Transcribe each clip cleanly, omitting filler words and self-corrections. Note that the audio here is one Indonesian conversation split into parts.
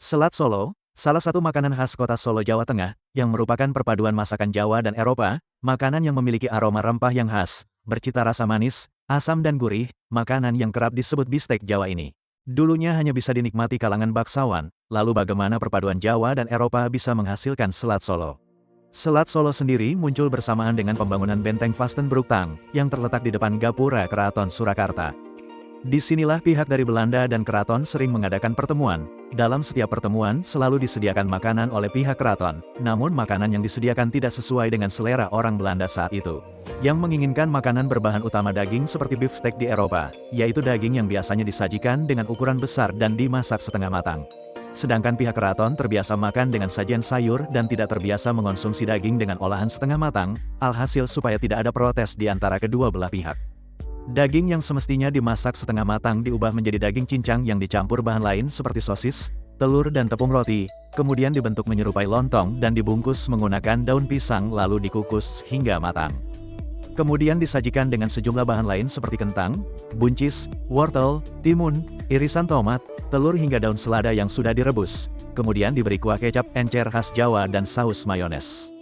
Selat Solo, salah satu makanan khas kota Solo, Jawa Tengah, yang merupakan perpaduan masakan Jawa dan Eropa, makanan yang memiliki aroma rempah yang khas, bercita rasa manis, asam dan gurih, makanan yang kerap disebut bistek Jawa ini. Dulunya hanya bisa dinikmati kalangan bangsawan, lalu bagaimana perpaduan Jawa dan Eropa bisa menghasilkan Selat Solo. Selat Solo sendiri muncul bersamaan dengan pembangunan Benteng Vastenbroek, yang terletak di depan Gapura Keraton Surakarta. Disinilah pihak dari Belanda dan keraton sering mengadakan pertemuan. Dalam setiap pertemuan selalu disediakan makanan oleh pihak keraton, namun makanan yang disediakan tidak sesuai dengan selera orang Belanda saat itu, yang menginginkan makanan berbahan utama daging seperti beef steak di Eropa, yaitu daging yang biasanya disajikan dengan ukuran besar dan dimasak setengah matang. Sedangkan pihak keraton terbiasa makan dengan sajian sayur dan tidak terbiasa mengonsumsi daging dengan olahan setengah matang, alhasil supaya tidak ada protes di antara kedua belah pihak. Daging yang semestinya dimasak setengah matang diubah menjadi daging cincang yang dicampur bahan lain seperti sosis, telur dan tepung roti, kemudian dibentuk menyerupai lontong dan dibungkus menggunakan daun pisang lalu dikukus hingga matang. Kemudian disajikan dengan sejumlah bahan lain seperti kentang, buncis, wortel, timun, irisan tomat, telur hingga daun selada yang sudah direbus. Kemudian diberi kuah kecap encer khas Jawa dan saus mayones.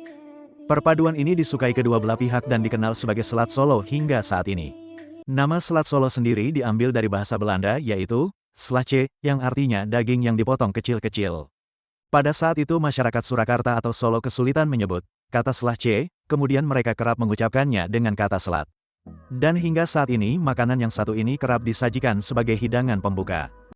Perpaduan ini disukai kedua belah pihak dan dikenal sebagai Selat Solo hingga saat ini. Nama Selat Solo sendiri diambil dari bahasa Belanda yaitu slache, yang artinya daging yang dipotong kecil-kecil. Pada saat itu masyarakat Surakarta atau Solo kesulitan menyebut kata slache, kemudian mereka kerap mengucapkannya dengan kata selat. Dan hingga saat ini makanan yang satu ini kerap disajikan sebagai hidangan pembuka.